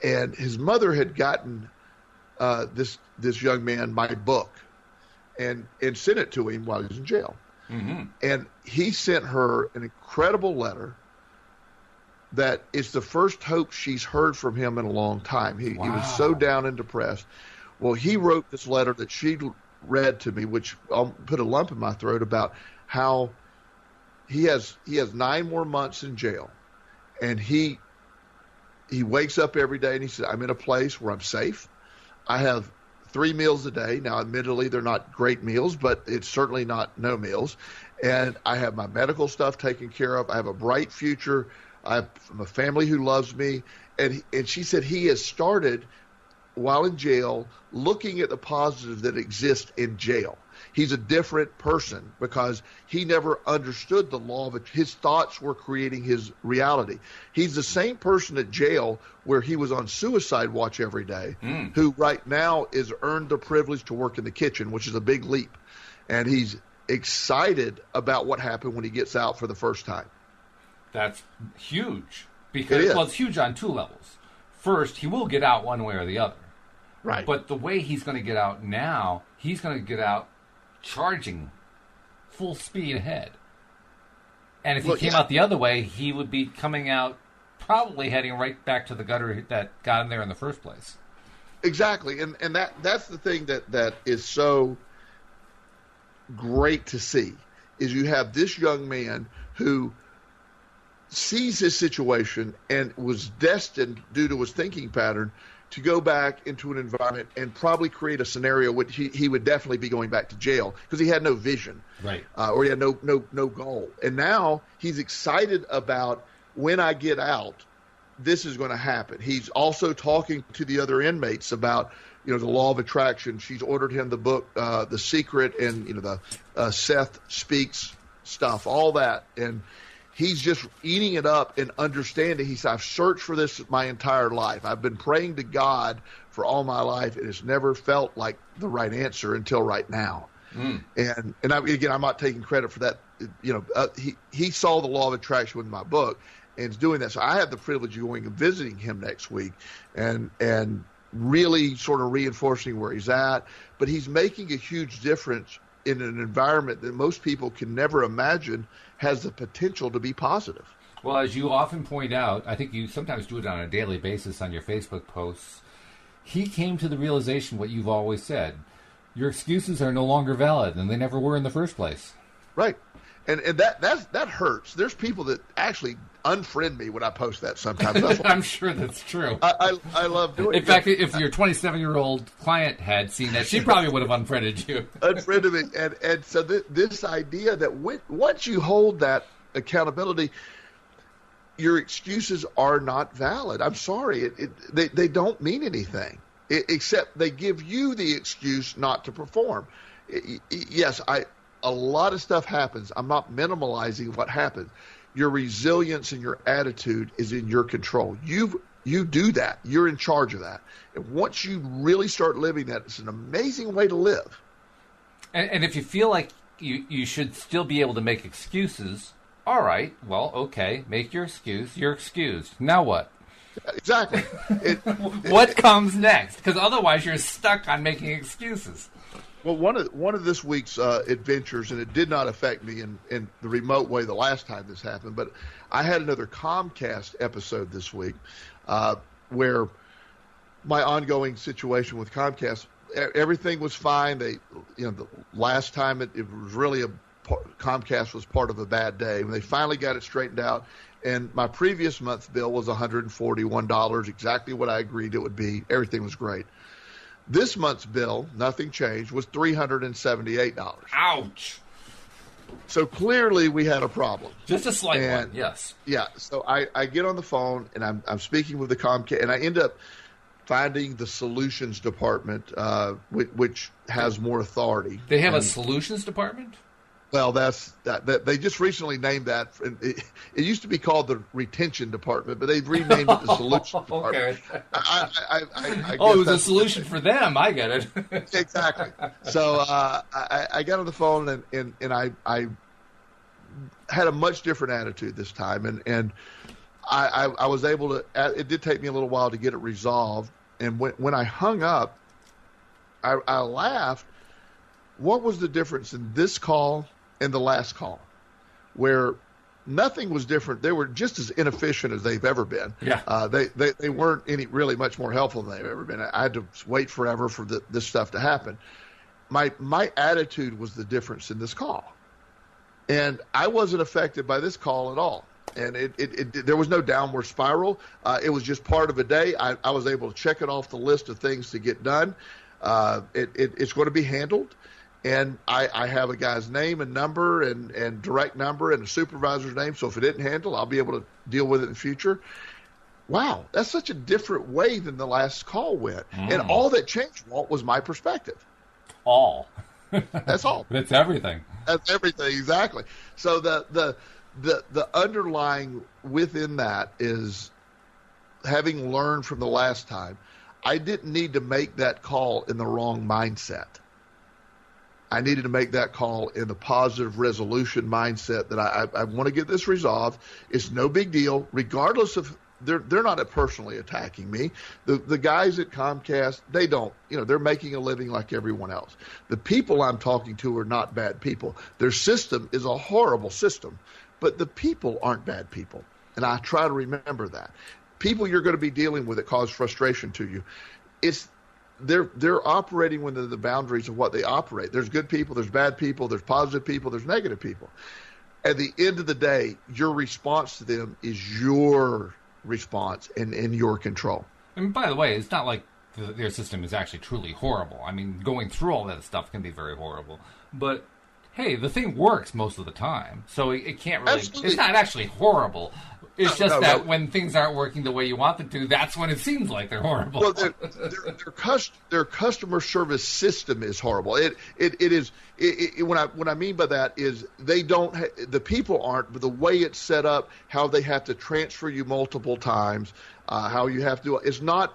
and his mother had gotten this young man my book and sent it to him while he was in jail. Mm-hmm. And he sent her an incredible letter that is the first hope she's heard from him in a long time. He was so down and depressed. Well, he wrote this letter that she read to me, which put a lump in my throat, about how he has 9 more months in jail. And he wakes up every day and he says, I'm in a place where I'm safe. I have 3 meals a day. Now, admittedly, they're not great meals, but it's certainly not no meals. And I have my medical stuff taken care of. I have a bright future. I have a family who loves me. And she said he has started, while in jail, looking at the positive that exists in jail. He's a different person because he never understood the law of it. His thoughts were creating his reality. He's the same person at jail where he was on suicide watch every day, who right now is earned the privilege to work in the kitchen, which is a big leap. And he's excited about what happened when he gets out for the first time. That's huge. Because, well, it's huge on 2 levels. First, he will get out one way or the other. Right. But the way he's going to get out now, he's going to get out charging full speed ahead. And if he came out the other way, he would be coming out probably heading right back to the gutter that got him there in the first place. Exactly. And that's the thing that is so great to see, is you have this young man who sees his situation and was destined, due to his thinking pattern, to go back into an environment and probably create a scenario which he would definitely be going back to jail because he had no vision, right? Or he had no goal. And now he's excited about, when I get out, this is going to happen. He's also talking to the other inmates about, the law of attraction. She's ordered him the book, The Secret, and the Seth Speaks stuff, all that, and he's just eating it up and understanding. He said, I've searched for this my entire life. I've been praying to God for all my life. It has never felt like the right answer until right now. And I'm not taking credit for that. He saw the law of attraction with my book and is doing that. So I have the privilege of going and visiting him next week and really sort of reinforcing where he's at. But he's making a huge difference in an environment that most people can never imagine has the potential to be positive. Well, as you often point out, I think you sometimes do it on a daily basis on your Facebook posts, he came to the realization what you've always said. Your excuses are no longer valid, and they never were in the first place. Right. And that hurts. There's people that actually unfriend me when I post that sometimes. I'm sure that's true. I love doing it. In fact, if your 27-year-old client had seen that, she probably would have unfriended you. Unfriended me. And so this idea that once you hold that accountability, your excuses are not valid. I'm sorry. They don't mean anything, except they give you the excuse not to perform. Yes, a lot of stuff happens. I'm not minimalizing what happens. Your resilience and your attitude is in your control. You do that. You're in charge of that. And once you really start living that, it's an amazing way to live. And if you feel like you should still be able to make excuses, all right, well, okay, make your excuse. You're excused. Now what? Exactly. What comes next? Because otherwise you're stuck on making excuses. Well, one of this week's adventures, and it did not affect me in the remote way the last time this happened, but I had another Comcast episode this week where my ongoing situation with Comcast, everything was fine. The last time it was really Comcast was part of a bad day. When they finally got it straightened out, and my previous month's bill was $141, exactly what I agreed it would be. Everything was great. This month's bill, nothing changed, was $378. Ouch. So clearly we had a problem. Just a slight one, yes. Yeah, so I get on the phone, and I'm speaking with the Comcast, and I end up finding the solutions department, which has more authority. They have a solutions department? Well, that's that. They just recently named that. It used to be called the retention department, but they've renamed it the solution department. Okay. I it was a solution for them. I get it. Exactly. So I got on the phone, and I had a much different attitude this time, and I was able to. It did take me a little while to get it resolved, and when I hung up, I laughed. What was the difference in this call and the last call, where nothing was different? They were just as inefficient as they've ever been. Yeah. They weren't any really much more helpful than they've ever been. I had to wait forever for this stuff to happen. My attitude was the difference in this call, and I wasn't affected by this call at all. And there was no downward spiral. It was just part of a day. I was able to check it off the list of things to get done. It's going to be handled. And I have a guy's name and number and direct number and a supervisor's name. So if it didn't handle, I'll be able to deal with it in the future. Wow, that's such a different way than the last call went. And all that changed, Walt, was my perspective. All. That's all. That's everything. That's everything, exactly. So the underlying within that is, having learned from the last time, I didn't need to make that call in the wrong mindset. I needed to make that call in the positive resolution mindset that I want to get this resolved. It's no big deal, regardless of they're not personally attacking me. The guys at Comcast, they don't, they're making a living like everyone else. The people I'm talking to are not bad people. Their system is a horrible system, but the people aren't bad people. And I try to remember that. People you're going to be dealing with that cause frustration to you, they're operating within the boundaries of what they operate. There's good people, there's bad people, there's positive people, there's negative people. At the end of the day, your response to them is your response and in your control. And by the way, it's not like their system is actually truly horrible. I mean, going through all that stuff can be very horrible. But hey, the thing works most of the time, so it can't really. Absolutely. It's not actually horrible. It's just when things aren't working the way you want them to, that's when it seems like they're horrible. Well, their customer service system is horrible. It is. What I mean by that is they don't. The people aren't. But the way it's set up, how they have to transfer you multiple times, how you have to. It's not.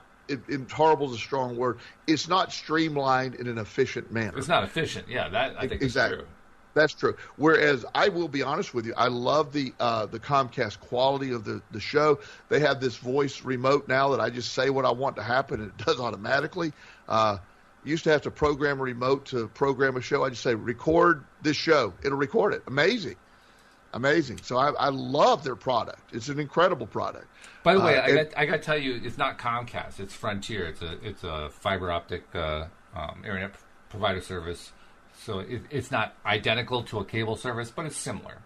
Horrible is a strong word. It's not streamlined in an efficient manner. It's not efficient. Yeah, that I think exactly. is true. That's true. Whereas I will be honest with you, I love the Comcast quality of the show. They have this voice remote now that I just say what I want to happen and it does automatically. Used to have to program a remote to program a show. I just say, record this show. It'll record it. Amazing. So I love their product. It's an incredible product. By the way, I got to tell you, it's not Comcast. It's Frontier. It's a fiber optic internet provider service. So it's not identical to a cable service, but it's similar.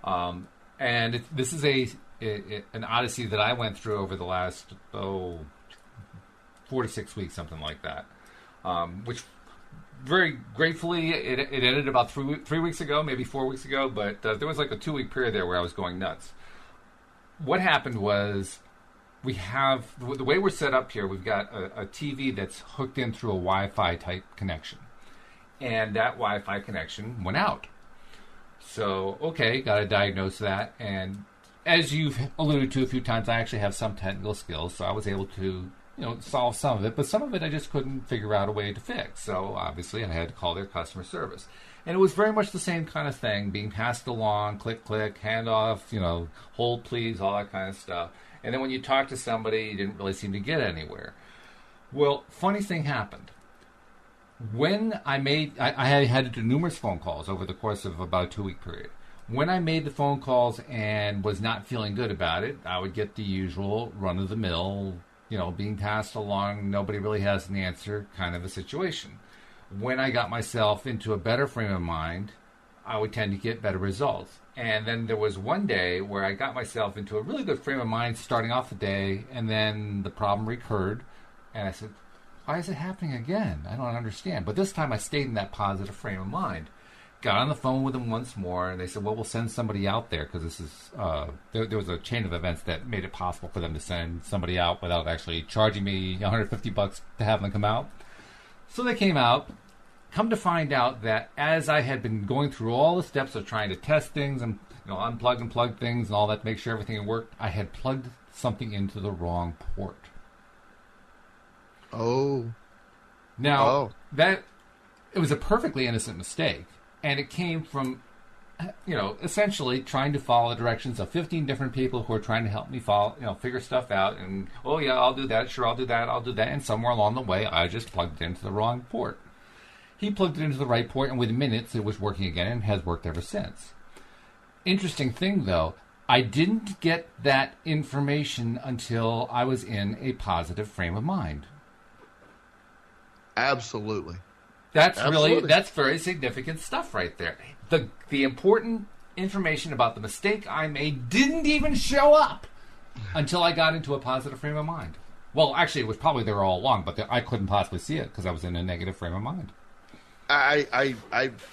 And this is an odyssey that I went through over the last 4 to 6 weeks, something like that. Which very gratefully it ended about 3 weeks ago, maybe 4 weeks ago. But there was like a 2-week period there where I was going nuts. What happened was we have the way we're set up here. We've got a TV that's hooked in through a Wi-Fi type connection. And that Wi-Fi connection went out. So, okay, got to diagnose that. And as you've alluded to a few times, I actually have some technical skills, so I was able to, solve some of it. But some of it I just couldn't figure out a way to fix. So, obviously, I had to call their customer service. And it was very much the same kind of thing, being passed along, click, hand off, hold, please, all that kind of stuff. And then when you talk to somebody, you didn't really seem to get anywhere. Well, funny thing happened. When I had to do numerous phone calls over the course of about a 2-week period. When I made the phone calls and was not feeling good about it, I would get the usual run-of-the-mill, being passed along, nobody really has an answer kind of a situation. When I got myself into a better frame of mind, I would tend to get better results. And then there was one day where I got myself into a really good frame of mind starting off the day, and then the problem recurred, and I said, why is it happening again? I don't understand. But this time I stayed in that positive frame of mind. Got on the phone with them once more, and they said, well, we'll send somebody out there because this is there was a chain of events that made it possible for them to send somebody out without actually charging me $150 to have them come out. So they came out. Come to find out that as I had been going through all the steps of trying to test things and unplug and plug things and all that to make sure everything worked, I had plugged something into the wrong port. Oh. Now, it was a perfectly innocent mistake, and it came from, essentially trying to follow the directions of 15 different people who are trying to help me figure stuff out, and, oh, yeah, I'll do that, sure, I'll do that, and somewhere along the way, I just plugged it into the wrong port. He plugged it into the right port, and within minutes, it was working again, and has worked ever since. Interesting thing, though, I didn't get that information until I was in a positive frame of mind. Absolutely. That's very significant stuff right there. The important information about the mistake I made didn't even show up until I got into a positive frame of mind. Well, actually, it was probably there all along, but I couldn't possibly see it because I was in a negative frame of mind. I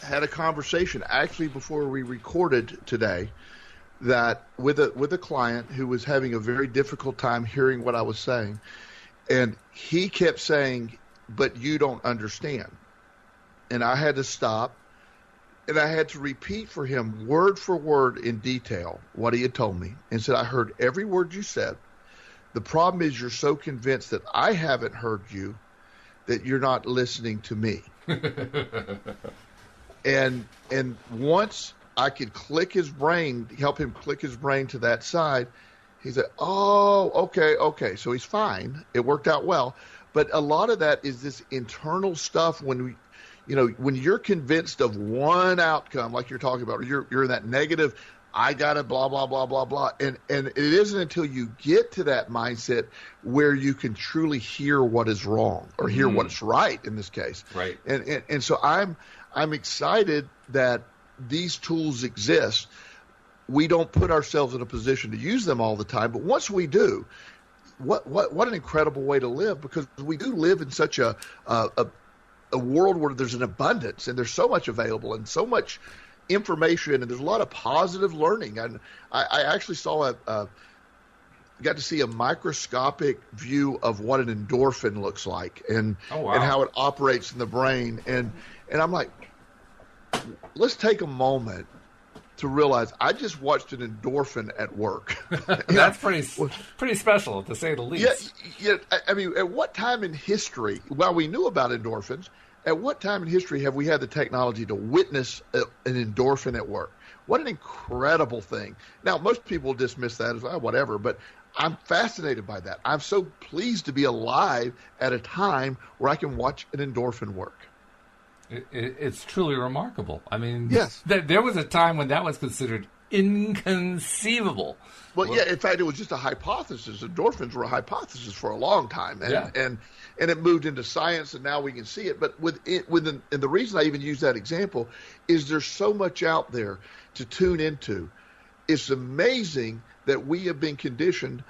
had a conversation actually before we recorded today that with a client who was having a very difficult time hearing what I was saying, and he kept saying, "But you don't understand." And I had to stop, and I had to repeat for him word for word in detail what he had told me, and said, "I heard every word you said. The problem is you're so convinced that I haven't heard you that you're not listening to me." And once I could click his brain, help him click his brain to that side, he said, "Oh, okay. So he's fine. It worked out well." But a lot of that is this internal stuff when you're convinced of one outcome, like you're talking about, or you're in that negative, I gotta blah, blah, blah, blah, blah. And it isn't until you get to that mindset where you can truly hear what is wrong or hear what's right in this case. Right. And so I'm excited that these tools exist. We don't put ourselves in a position to use them all the time, but once we do, what an incredible way to live, because we do live in such a world where there's an abundance and there's so much available and so much information, and there's a lot of positive learning. And I actually got to see a microscopic view of what an endorphin looks like and how it operates in the brain. And I'm like, let's take a moment to realize I just watched an endorphin at work. That's pretty special, to say the least. Yeah. I mean, at what time in history, while we knew about endorphins, at what time in history have we had the technology to witness an endorphin at work? What an incredible thing. Now, most people dismiss that as whatever, but I'm fascinated by that. I'm so pleased to be alive at a time where I can watch an endorphin work. It's truly remarkable. I mean, yes. There was a time when that was considered inconceivable. Well, yeah, in fact, it was just a hypothesis. Endorphins were a hypothesis for a long time, and it moved into science, and now we can see it. But and the reason I even use that example is there's so much out there to tune into. It's amazing that we have been conditioned.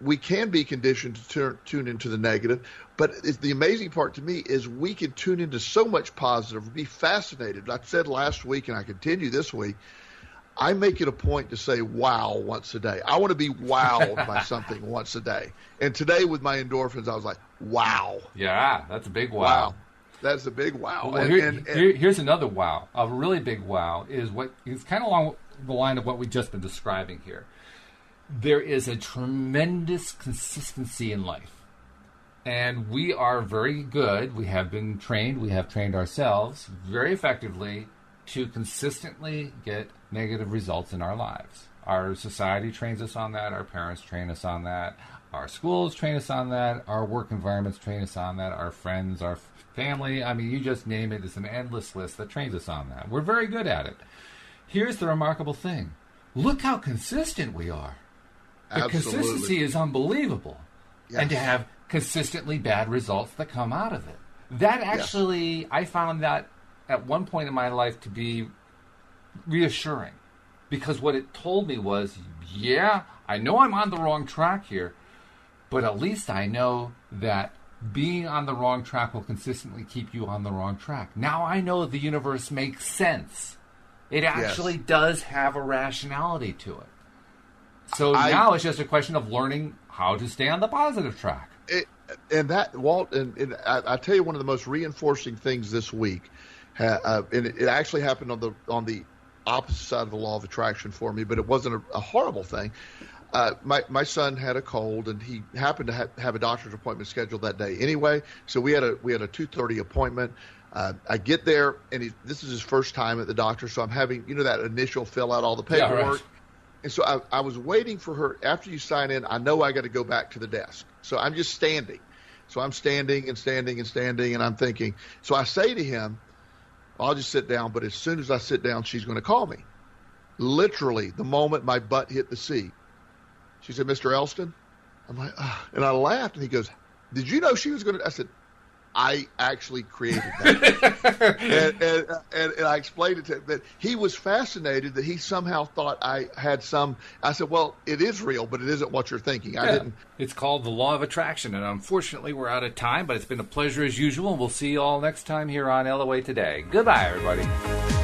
We can be conditioned to tune into the negative, but the amazing part to me is we can tune into so much positive, be fascinated. I said last week, and I continue this week, I make it a point to say wow once a day. I want to be wowed by something once a day. And today with my endorphins, I was like, wow. Yeah, that's a big wow. That's a big wow. Well, here's another wow. A really big wow is kind of along the line of what we've just been describing here. There is a tremendous consistency in life. And we are very good. We have been trained. We have trained ourselves very effectively to consistently get negative results in our lives. Our society trains us on that. Our parents train us on that. Our schools train us on that. Our work environments train us on that. Our friends, our family, I mean, you just name it. It's an endless list that trains us on that. We're very good at it. Here's the remarkable thing. Look how consistent we are. The Absolutely. Consistency is unbelievable. Yes. And to have consistently bad results that come out of it. That actually, I found that at one point in my life to be reassuring, because what it told me was, yeah, I know I'm on the wrong track here, but at least I know that being on the wrong track will consistently keep you on the wrong track. Now I know the universe makes sense. It actually does have a rationality to it. So now it's just a question of learning how to stay on the positive track. Walt, I tell you, one of the most reinforcing things this week, and it actually happened on the opposite side of the law of attraction for me, but it wasn't a horrible thing. My son had a cold, and he happened to have a doctor's appointment scheduled that day anyway. So we had a 2:30 appointment. I get there, and this is his first time at the doctor, so I'm having that initial fill out all the paperwork. Yeah, right. And so I was waiting for her. After you sign in, I know I got to go back to the desk. So I'm just standing. So I'm standing, and I'm thinking. So I say to him, I'll just sit down, but as soon as I sit down, she's going to call me. Literally, the moment my butt hit the seat, she said, "Mr. Elston?" I'm like, and I laughed, and he goes, "Did you know she was going to?" I said, I actually created that. and I explained it to him, but he was fascinated that he somehow thought I had some. I said, well, it is real, but it isn't what you're thinking. I didn't. It's called the law of attraction, and unfortunately we're out of time, but it's been a pleasure as usual, and we'll see you all next time here on LOA Today. Goodbye, everybody.